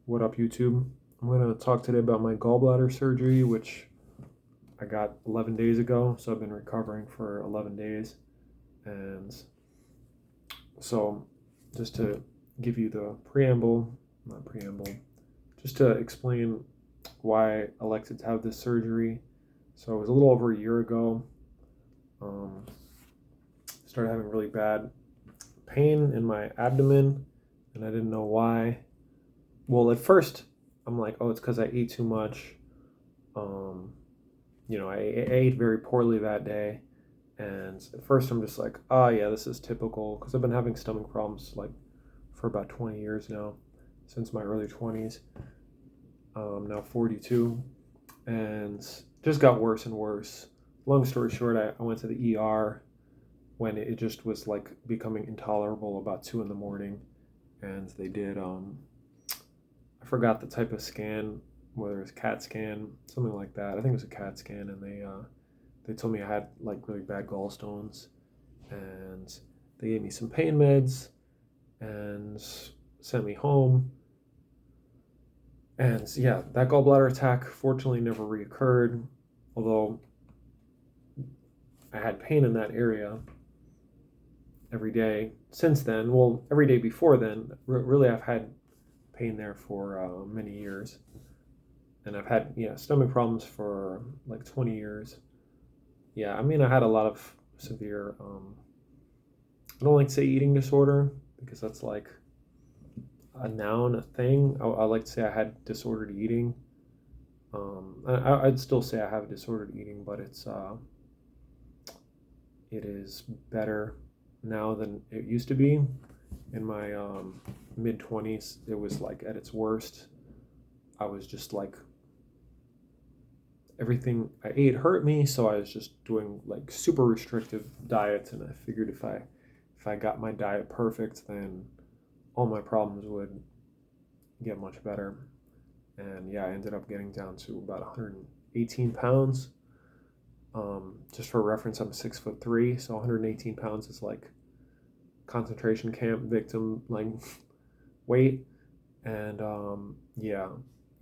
What up, YouTube? I'm going to talk today about my gallbladder surgery, which I got 11 days ago. So I've been recovering for 11 days. And so, just to give you the not preamble, just to explain why I elected to have this surgery. So it was a little over a year ago. Started having really bad pain in my abdomen, and I didn't know why. Well, at first, I'm like, oh, it's because I ate too much. I ate very poorly that day. And at first, I'm just like, oh, yeah, this is typical. Because I've been having stomach problems like for about 20 years now, since my early 20s. Now 42. And just got worse and worse. Long story short, I went to the ER when it just was like becoming intolerable about 2 in the morning. And they did, I forgot the type of scan, whether it was CAT scan, something like that. I think it was a CAT scan, and they told me I had like really bad gallstones, and they gave me some pain meds and sent me home. And yeah, that gallbladder attack fortunately never reoccurred, although I had pain in that area every day since then. Well, every day before then, really I've had pain there for many years. And I've had stomach problems for like 20 years. Yeah, I mean, I had a lot of severe, I don't like to say eating disorder because that's like a noun, a thing. I like to say I had disordered eating. I'd still say I have disordered eating, but it is better now than it used to be. In my mid-20s, it was like at its worst. I was just like, everything I ate hurt me, so I was just doing like super restrictive diets, and I figured if I got my diet perfect, then all my problems would get much better. And yeah, I ended up getting down to about 118 pounds. Just for reference, I'm 6'3", so 118 pounds is like concentration camp victim like weight. And yeah,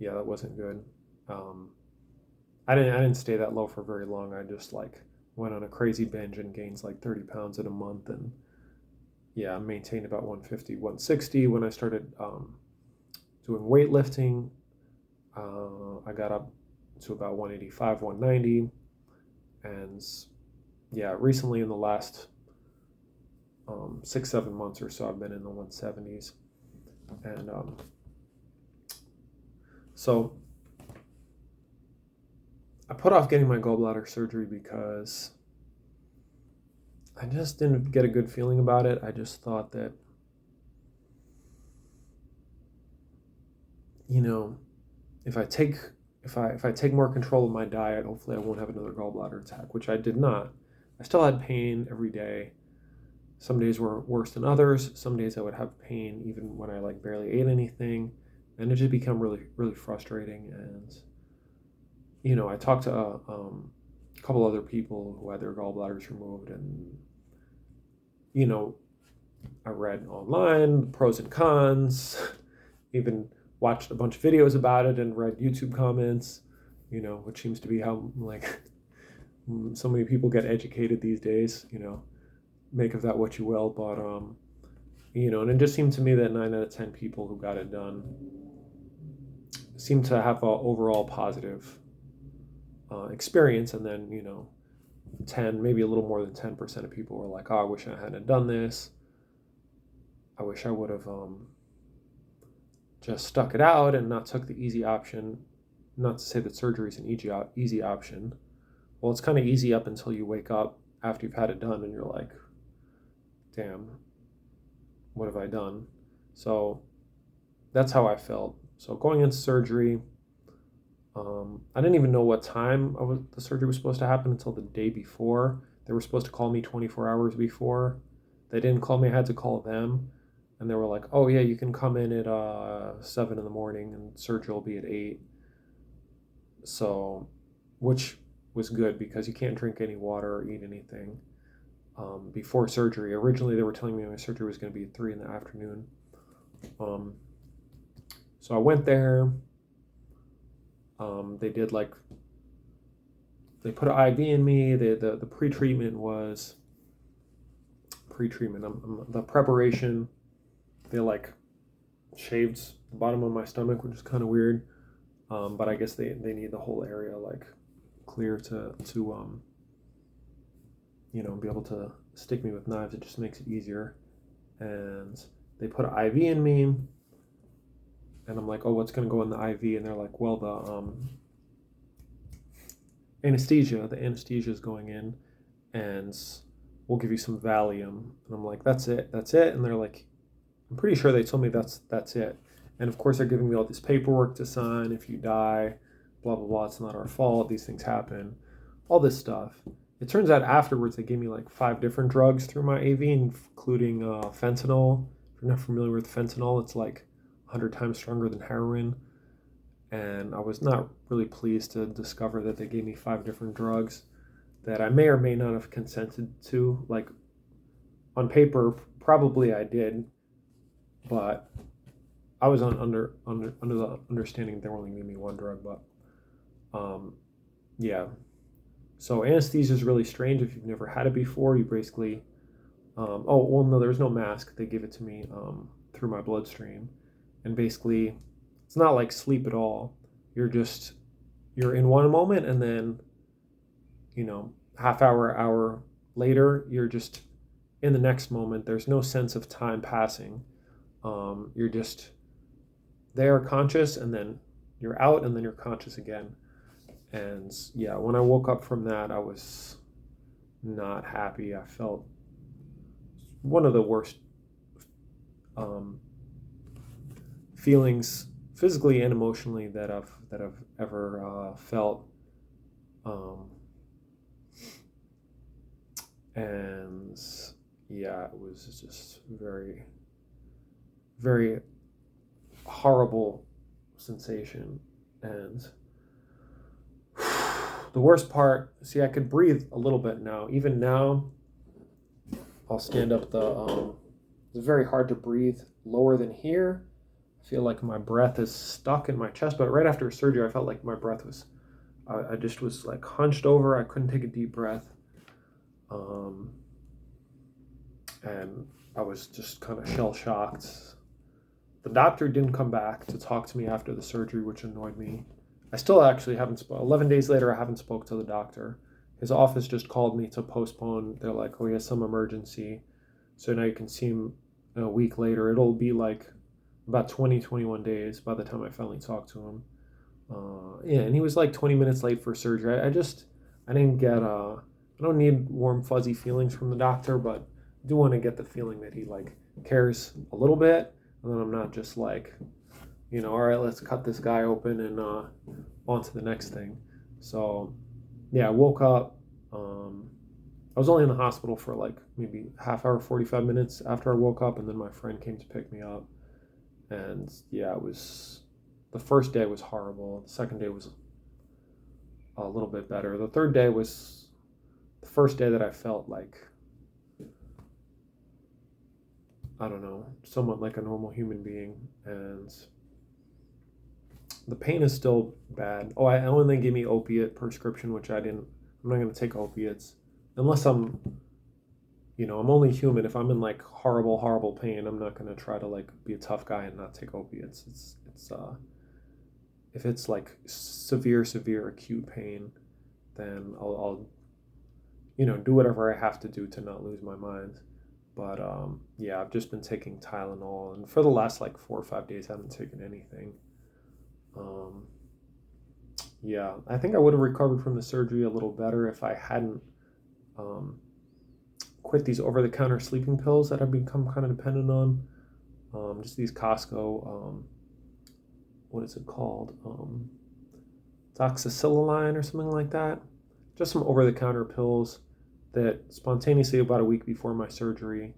that wasn't good. I didn't stay that low for very long. I just like went on a crazy binge and gained like 30 pounds in a month, and yeah, I maintained about 150, 160. When I started doing weightlifting, I got up to about 185, 190, and yeah, recently in the last 6, 7 months or so, I've been in the 170s, and so I put off getting my gallbladder surgery because I just didn't get a good feeling about it. I just thought that, if I take more control of my diet, hopefully I won't have another gallbladder attack, which I did not. I still had pain every day. Some days were worse than others. Some days I would have pain even when I like barely ate anything, and it just became really, really frustrating. And I talked to a couple other people who had their gallbladders removed, and I read online the pros and cons, even watched a bunch of videos about it and read YouTube comments, which seems to be how like so many people get educated these days, make of that what you will. But and it just seemed to me that 9 out of 10 people who got it done seemed to have an overall positive experience. And then 10, maybe a little more than 10% of people were like, oh, I wish I hadn't done this. I wish I would have just stuck it out and not took the easy option. Not to say that surgery is an easy option. Well, it's kind of easy up until you wake up after you've had it done and you're like, damn, what have I done? So that's how I felt. So going into surgery, I didn't even know what time the surgery was supposed to happen until the day before. They were supposed to call me 24 hours before. They didn't call me. I had to call them. And they were like, oh, yeah, you can come in at 7 in the morning and surgery will be at 8. So, which was good because you can't drink any water or eat anything before surgery. Originally, they were telling me my surgery was going to be at 3 in the afternoon. So I went there. They did they put an IV in me. The pre-treatment was pre-treatment. The preparation, they like shaved the bottom of my stomach, which is kind of weird. But I guess they need the whole area like clear to be able to stick me with knives. It just makes it easier. And they put an IV in me, and I'm like, oh, what's going to go in the IV? And they're like, well, the anesthesia is going in, and we'll give you some Valium. And I'm like, that's it. And they're like, I'm pretty sure they told me that's it. And of course, they're giving me all this paperwork to sign. If you die, blah, blah, blah, it's not our fault. These things happen. All this stuff. It turns out afterwards, they gave me like 5 different drugs through my AV, including fentanyl. If you're not familiar with fentanyl, it's like 100 times stronger than heroin. And I was not really pleased to discover that they gave me 5 different drugs that I may or may not have consented to. Like, on paper, probably I did, but I was under the understanding they were only giving me 1 drug. But yeah. So anesthesia is really strange if you've never had it before. You basically, no, there's no mask. They give it to me through my bloodstream, and basically, it's not like sleep at all. You're in one moment, and then, hour later, you're just in the next moment. There's no sense of time passing. You're just there, conscious, and then you're out, and then you're conscious again. And yeah, when I woke up from that, I was not happy. I felt one of the worst feelings, physically and emotionally, that I've ever felt. And yeah, it was just very, very horrible sensation. And the worst part, see, I could breathe a little bit now. Even now, I'll stand up it's very hard to breathe lower than here. I feel like my breath is stuck in my chest, but right after surgery, I felt like my breath was, I just was like hunched over. I couldn't take a deep breath. And I was just kind of shell-shocked. The doctor didn't come back to talk to me after the surgery, which annoyed me. I still actually haven't 11 days later, I haven't spoke to the doctor. His office just called me to postpone. They're like, oh, he has some emergency. So now you can see him a week later. It'll be like about 21 days by the time I finally talk to him. Yeah, and he was like 20 minutes late for surgery. I didn't get, I don't need warm, fuzzy feelings from the doctor, but I do want to get the feeling that he like cares a little bit. And then I'm not just like, all right, let's cut this guy open and on to the next thing. So, yeah, I woke up. I was only in the hospital for like maybe half hour, 45 minutes after I woke up, and then my friend came to pick me up. And yeah, the first day was horrible. The second day was a little bit better. The third day was the first day that I felt like, I don't know, somewhat like a normal human being. And the pain is still bad. Oh, I only gave me opiate prescription, which I didn't. I'm not going to take opiates unless I'm only human. If I'm in like horrible, horrible pain, I'm not going to try to like be a tough guy and not take opiates. If it's like severe acute pain, then I'll do whatever I have to do to not lose my mind. But yeah, I've just been taking Tylenol, and for the last like 4 or 5 days, I haven't taken anything. Yeah, I think I would have recovered from the surgery a little better if I hadn't quit these over-the-counter sleeping pills that I've become kind of dependent on. Just these Costco, what is it called? Doxycycline or something like that. Just some over-the-counter pills that spontaneously, about a week before my surgery,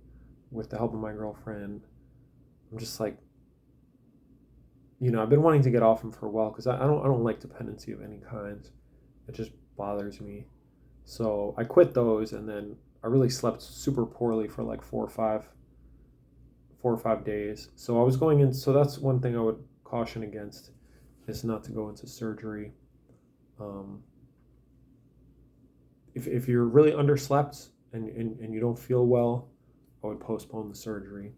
with the help of my girlfriend, I'm just like, I've been wanting to get off them for a while because I don't like dependency of any kind. It just bothers me. So I quit those, and then I really slept super poorly for like 4 or 5 days. So I was going in. So that's one thing I would caution against is not to go into surgery. Um, if you're really underslept and you don't feel well, I would postpone the surgery.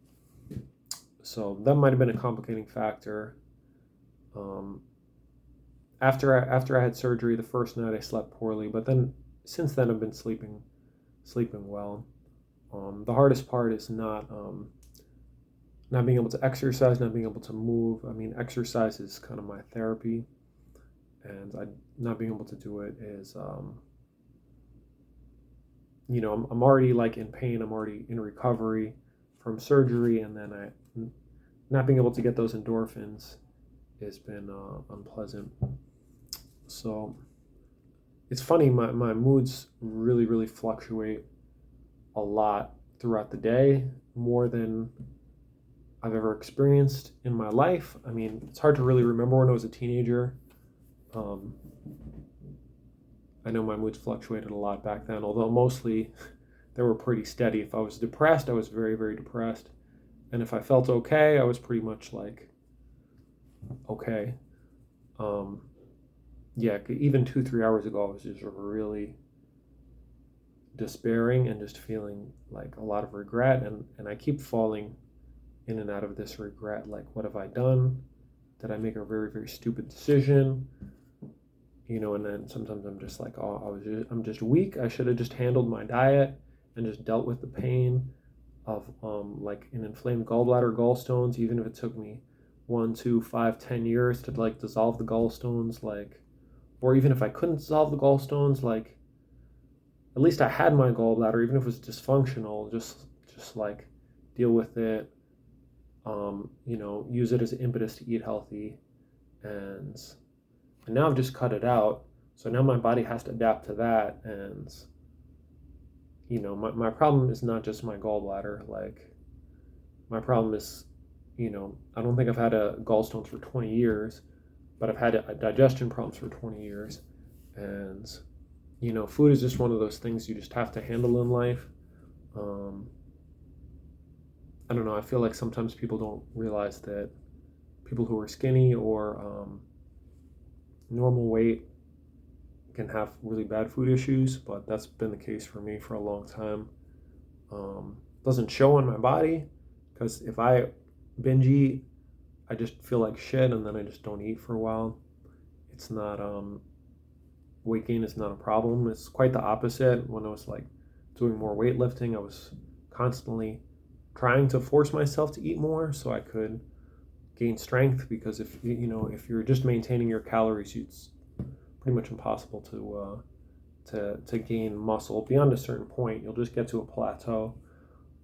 So that might have been a complicating factor. Um, after I had surgery, the first night I slept poorly, but then since then I've been sleeping well. The hardest part is not being able to exercise, not being able to move. I mean, exercise is kind of my therapy, and not being able to do it is, I'm already like in pain. I'm already in recovery from surgery, and then not being able to get those endorphins has been unpleasant. So it's funny, my moods really, really fluctuate a lot throughout the day, more than I've ever experienced in my life. I mean, it's hard to really remember when I was a teenager. Um, I know my moods fluctuated a lot back then, although mostly they were pretty steady. If I was depressed, I was very, very depressed. And if I felt okay, I was pretty much like, okay. Um, yeah, even 2, 3 hours ago, I was just really despairing and just feeling like a lot of regret. And I keep falling in and out of this regret. Like, what have I done? Did I make a very, very stupid decision? And then sometimes I'm just like, oh, I'm just weak. I should have just handled my diet and just dealt with the pain of like an inflamed gallbladder, gallstones, even if it took me 1, 2, 5, 10 years to like dissolve the gallstones, like, or even if I couldn't dissolve the gallstones, like, at least I had my gallbladder, even if it was dysfunctional, just like deal with it, use it as an impetus to eat healthy, and now I've just cut it out. So now my body has to adapt to that, and my problem is not just my gallbladder. Like, my problem is, I don't think I've had a gallstones for 20 years, but I've had digestion problems for 20 years, and food is just one of those things you just have to handle in life. I don't know. I feel like sometimes people don't realize that people who are skinny or normal weight can have really bad food issues, but that's been the case for me for a long time. Doesn't show on my body, because if I binge eat, I just feel like shit, and then I just don't eat for a while. It's not weight gain is not a problem. It's quite the opposite. When I was like doing more weightlifting, I was constantly trying to force myself to eat more so I could gain strength, because if you're just maintaining your calories, it's pretty much impossible to gain muscle beyond a certain point. You'll just get to a plateau,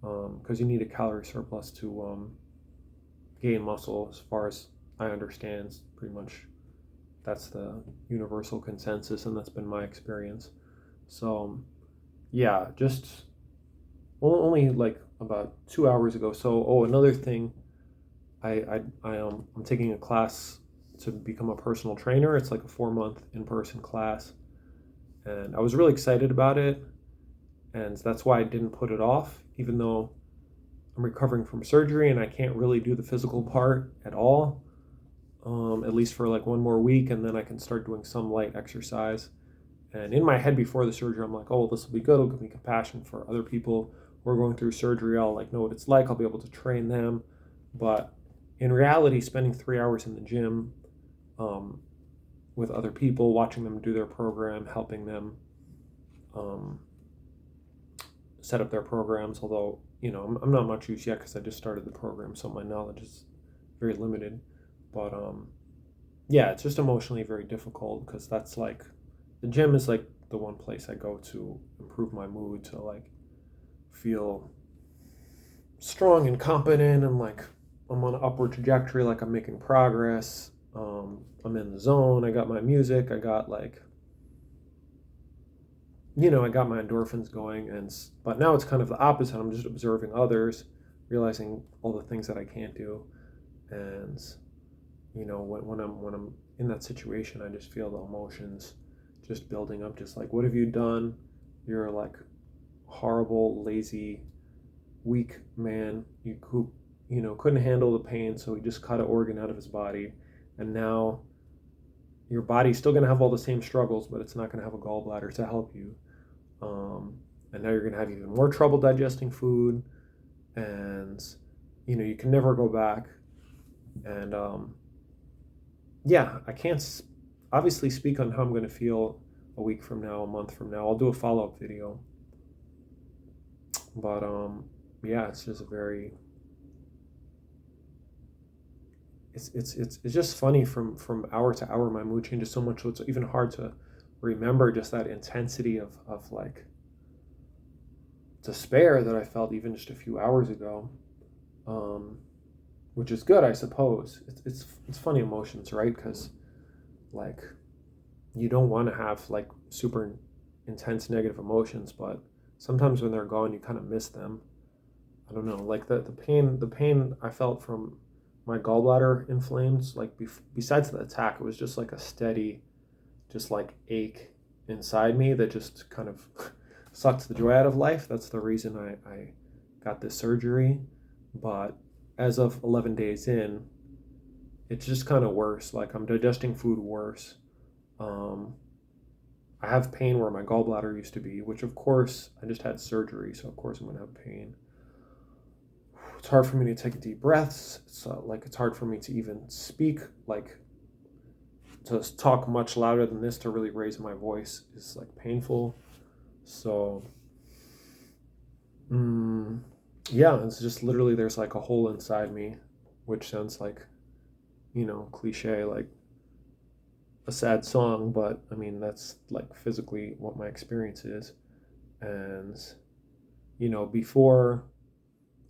because you need a calorie surplus to gain muscle. As far as I understand, pretty much that's the universal consensus, and that's been my experience. So yeah, just only like about 2 hours ago. So another thing, I'm taking a class to become a personal trainer. It's like a 4-month in-person class, and I was really excited about it, and that's why I didn't put it off, even though I'm recovering from surgery and I can't really do the physical part at all, at least for like 1 more week, and then I can start doing some light exercise. And in my head before the surgery, I'm like, oh, this will be good. It'll give me compassion for other people who are going through surgery. I'll like know what it's like. I'll be able to train them. But in reality, spending 3 hours in the gym with other people, watching them do their program, helping them set up their programs, although, I'm not much use yet because I just started the program, so my knowledge is very limited. But yeah, it's just emotionally very difficult, because that's like, the gym is like the one place I go to improve my mood, to like feel strong and competent, and like I'm on an upward trajectory, like I'm making progress. I'm in the zone. I got my music. I got like, I got my endorphins going, but now it's kind of the opposite. I'm just observing others, realizing all the things that I can't do, and when I'm in that situation, I just feel the emotions just building up. Just like, what have you done? You're like horrible, lazy, weak man. Who couldn't handle the pain, so he just cut an organ out of his body. And now your body's still going to have all the same struggles, but it's not going to have a gallbladder to help you. And now you're going to have even more trouble digesting food, and you can never go back. And I can't obviously speak on how I'm going to feel a week from now, a month from now. I'll do a follow-up video. But it's just very. It's just funny from hour to hour. My mood changes so much, so it's even hard to remember just that intensity of like despair that I felt even just a few hours ago, which is good, I suppose. It's funny emotions, right? Because like you don't want to have like super intense negative emotions, but sometimes when they're gone, you kind of miss them. I don't know, like the pain I felt from my gallbladder inflamed, like besides the attack, it was just like a steady, just like ache inside me that just kind of sucked the joy out of life. That's the reason I got this surgery. But as of 11 days in, it's just kind of worse. Like I'm digesting food worse. I have pain where my gallbladder used to be, which of course I just had surgery, so of course I'm gonna have pain. It's hard for me to take deep breaths. It's hard for me to even speak, like to talk much louder than this, to really raise my voice is like painful. So it's just literally there's like a hole inside me, which sounds like, cliche, like a sad song, but I mean that's like physically what my experience is. And before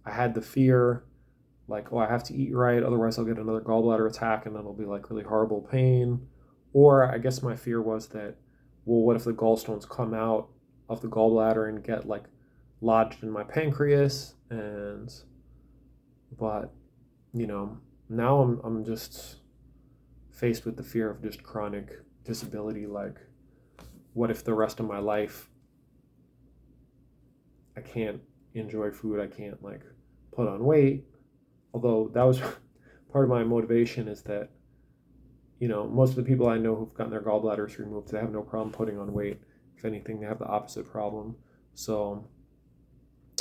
I had the fear, like, oh, I have to eat right, otherwise I'll get another gallbladder attack and then it'll be like really horrible pain. Or I guess my fear was that, well, what if the gallstones come out of the gallbladder and get like lodged in my pancreas? But now I'm just faced with the fear of just chronic disability. Like, what if the rest of my life I can't enjoy food, I can't like put on weight? Although that was part of my motivation, is that most of the people I know who've gotten their gallbladders removed, they have no problem putting on weight. If anything, they have the opposite problem. So,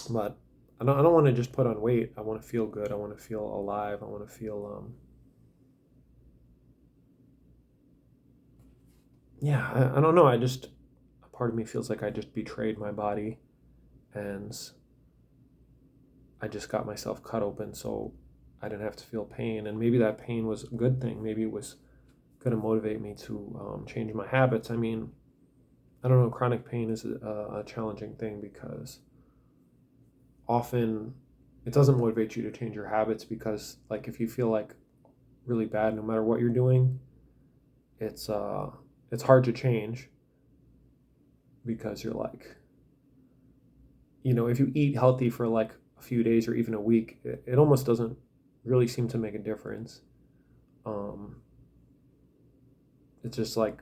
but I don't want to just put on weight. I want to feel good. I want to feel alive. I want to feel I don't know. A part of me feels like I just betrayed my body, and I just got myself cut open so I didn't have to feel pain. And maybe that pain was a good thing. Maybe it was going to motivate me to change my habits. I mean, I don't know. Chronic pain is a challenging thing because often it doesn't motivate you to change your habits, because like if you feel like really bad, no matter what you're doing, it's hard to change, because you're like, if you eat healthy for like a few days or even a week, it almost doesn't really seem to make a difference. It's just like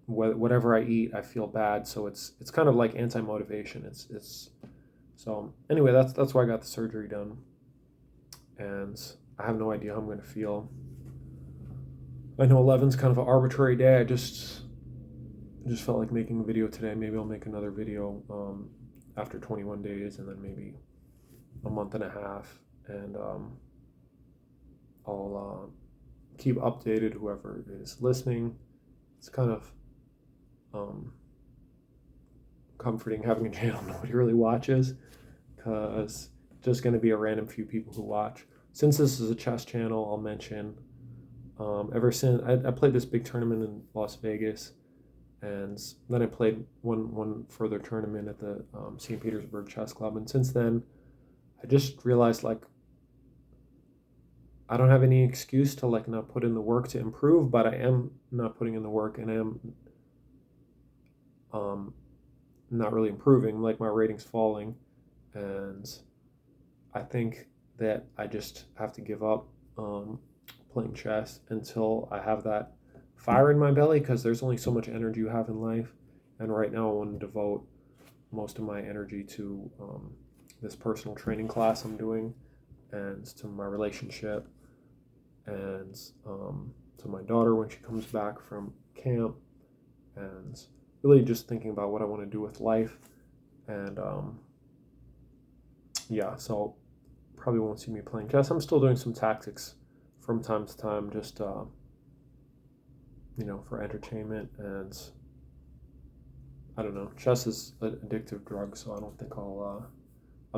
whatever I eat, I feel bad, so it's kind of like anti-motivation. It's so anyway, that's why I got the surgery done, and I have no idea how I'm going to feel. I know 11's kind of an arbitrary day. I just felt like making a video today. Maybe I'll make another video after 21 days, and then maybe a month and a half, and I'll keep updated whoever is listening. It's kind of comforting having a channel nobody really watches, because just going to be a random few people who watch. Since this is a chess channel, I'll mention ever since I played this big tournament in Las Vegas, and then I played one further tournament at the St. Petersburg Chess Club, and since then I just realized like I don't have any excuse to like not put in the work to improve, but I am not putting in the work, and I am not really improving. Like my rating's falling, and I think that I just have to give up playing chess until I have that fire in my belly, because there's only so much energy you have in life, and right now I want to devote most of my energy to this personal training class I'm doing, and to my relationship, and to my daughter when she comes back from camp, and really just thinking about what I want to do with life. And yeah, so probably won't see me playing chess. I'm still doing some tactics from time to time, just for entertainment. And I don't know, chess is an addictive drug, so I don't think I'll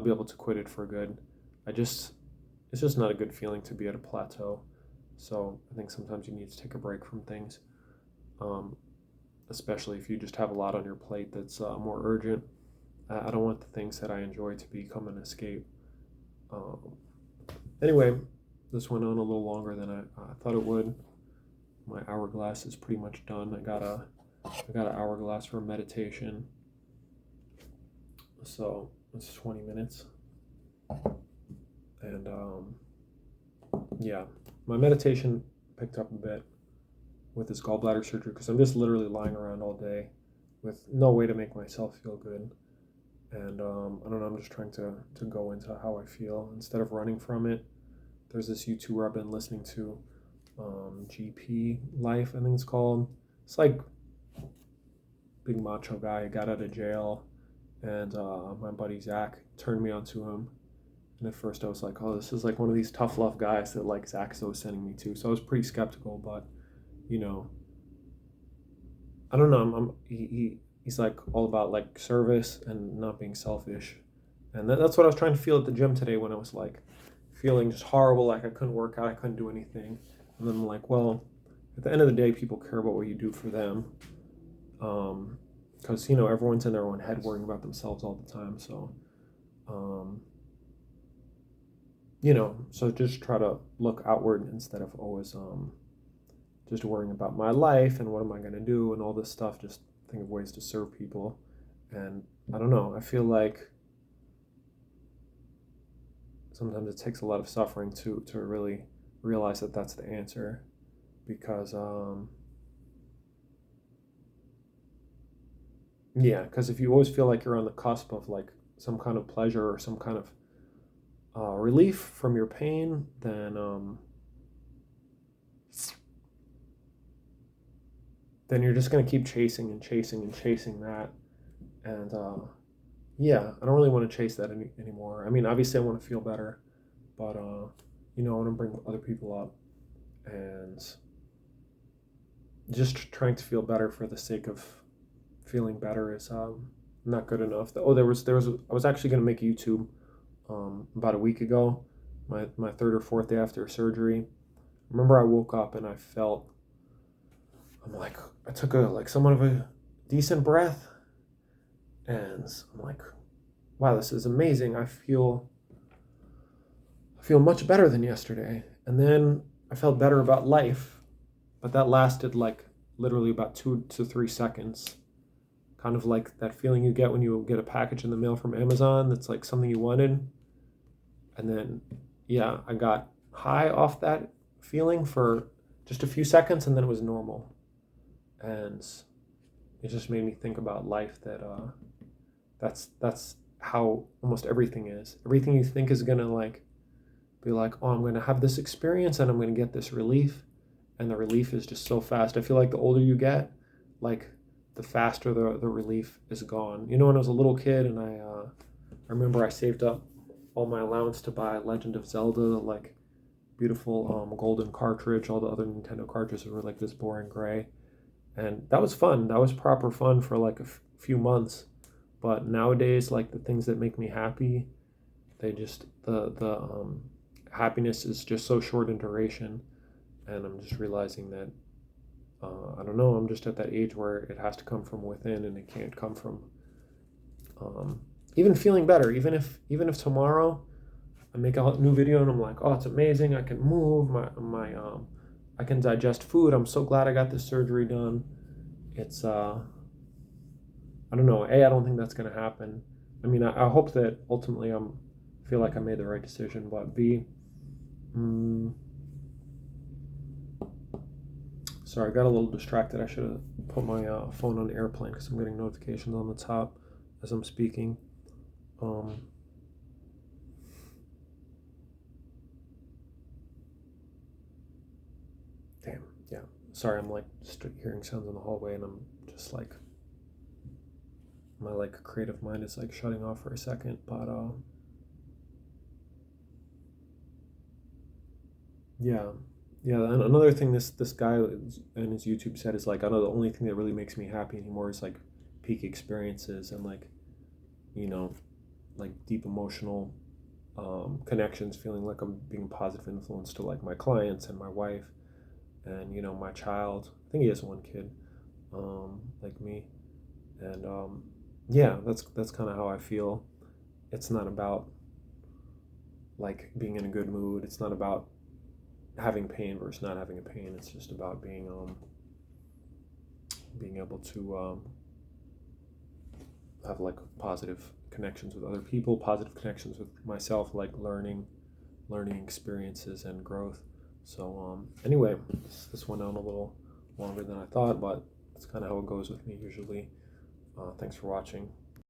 be able to quit it for good. It's just not a good feeling to be at a plateau. So I think sometimes you need to take a break from things, um, especially if you just have a lot on your plate that's more urgent. I don't want the things that I enjoy to become an escape. Um, anyway, this went on a little longer than I thought it would. My hourglass is pretty much done. I got an hourglass for meditation, so it's 20 minutes. And yeah, my meditation picked up a bit with this gallbladder surgery because I'm just literally lying around all day with no way to make myself feel good. And I don't know, I'm just trying to go into how I feel instead of running from it. There's this YouTuber I've been listening to, GP Life, I think it's called. It's like big macho guy, got out of jail, and my buddy Zach turned me onto him. And at first I was like, oh, this is like one of these tough love guys that like Zach's always sending me to. So I was pretty skeptical, but I don't know. He's like all about like service and not being selfish. And that's what I was trying to feel at the gym today when I was like feeling just horrible, like I couldn't work out, I couldn't do anything. And then I'm like, well, at the end of the day, people care about what you do for them. Because, everyone's in their own head worrying about themselves all the time. So, so just try to look outward instead of always just worrying about my life and what am I going to do and all this stuff. Just think of ways to serve people. And I don't know, I feel like sometimes it takes a lot of suffering to really realize that that's the answer, because because if you always feel like you're on the cusp of like some kind of pleasure or some kind of relief from your pain, then you're just going to keep chasing and chasing and chasing that. And I don't really want to chase that anymore. I mean, obviously I want to feel better, but I want to bring other people up, and just trying to feel better for the sake of feeling better is not good enough. I was actually going to make YouTube about a week ago, my third or fourth day after surgery. Remember, I woke up and I took somewhat of a decent breath, and I'm like, wow, this is amazing. I feel much better than yesterday. And then I felt better about life, but that lasted like literally about 2 to 3 seconds. Kind of like that feeling you get when you get a package in the mail from Amazon that's like something you wanted. And then, I got high off that feeling for just a few seconds, and then it was normal. And it just made me think about life, that that's how almost everything is. Everything you think is gonna like be like, oh, I'm gonna have this experience and I'm gonna get this relief, and the relief is just so fast. I feel like the older you get, like the faster the relief is gone. When I was a little kid and I remember I saved up all my allowance to buy Legend of Zelda, like beautiful golden cartridge. All the other Nintendo cartridges were like this boring gray. And that was fun. That was proper fun for like a few months. But nowadays, like the things that make me happy, they just, the happiness is just so short in duration. And I'm just realizing that, I don't know, I'm just at that age where it has to come from within, and it can't come from even feeling better. Even if tomorrow I make a new video and I'm like, oh, it's amazing, I can move, I can digest food, I'm so glad I got this surgery done. It's I don't know, I don't think that's going to happen. I mean, I hope that ultimately feel like I made the right decision, but sorry, I got a little distracted. I should have put my phone on airplane because I'm getting notifications on the top as I'm speaking. Sorry, I'm like just hearing sounds in the hallway, and I'm just like my like creative mind is like shutting off for a second. But yeah, yeah. And another thing this guy in his YouTube said is like, I know the only thing that really makes me happy anymore is like peak experiences and like, you know, like deep emotional connections, feeling like I'm being a positive influence to like my clients and my wife and my child. I think he has one kid, like me, and yeah, that's kind of how I feel. It's not about like being in a good mood. It's not about having pain versus not having a pain. It's just about being able to have like positive connections with other people, positive connections with myself, like learning experiences and growth. So anyway, this went on a little longer than I thought, but it's kind of how it goes with me usually. Thanks for watching.